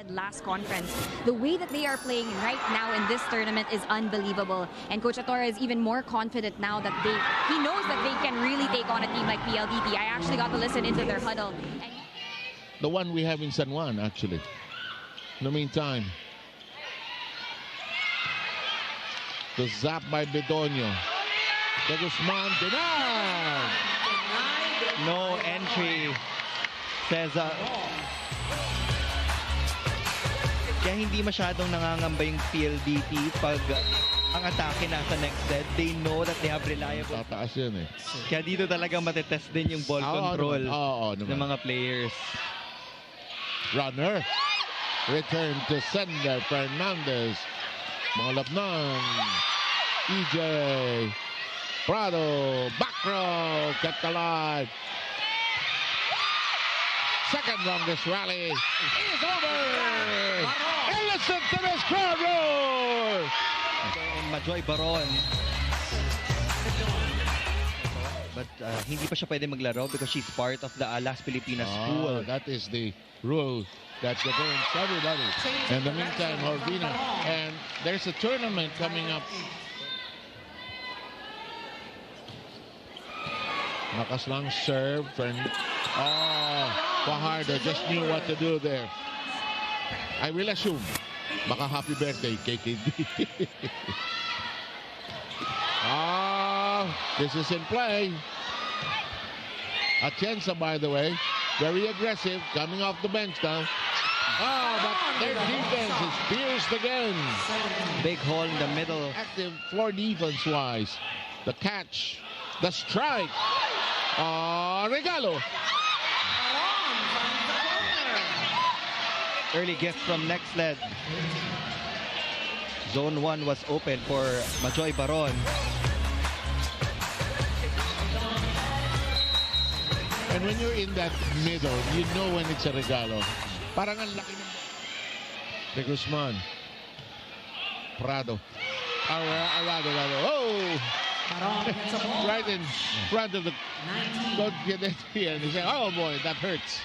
Last conference. The way that they are playing right now in this tournament is unbelievable. And Coach Atorre is even more confident now that he knows that they can really take on a team like PLDT. I actually got to listen into their huddle. And the one we have in San Juan, actually. In the meantime, the zap by Bedonio. De Guzman denied. No entry, says kaya hindi masyadong nangangamba yung PLDT pag ang atake nasa next set. They know that they have reliable. Tataas yun eh. Kaya dito talagang matetest din yung ball control ng mga players. Runner. Return to sender Fernandez. Mga lapnan. EJ. Prado. Back row. Kept alive. Second longest rally is over. And listen to this crowd roar. And Majoy Baron. But hindi pa siya pwede maglaro because she's part of the Alas Pilipinas school. That is the rule that governs everybody. In the meantime, Horvina, and there's a tournament coming up. Lakas lang serve. Fajardo just knew what to do there. I will assume. Baka happy birthday, KKD. This is in play. Atienza, by the way, very aggressive, coming off the bench now. But their defense is pierced again. Big hole in the middle. Active floor defense-wise. The catch, the strike. Regalo. Early gift from next led. Zone 1 was open for Majoy Baron. And when you're in that middle, you know when it's a regalo. Parang ang laki ng De Guzman. Prado. Arado. Oh! Right in front of the Don Guidetti, and he said, oh boy, that hurts.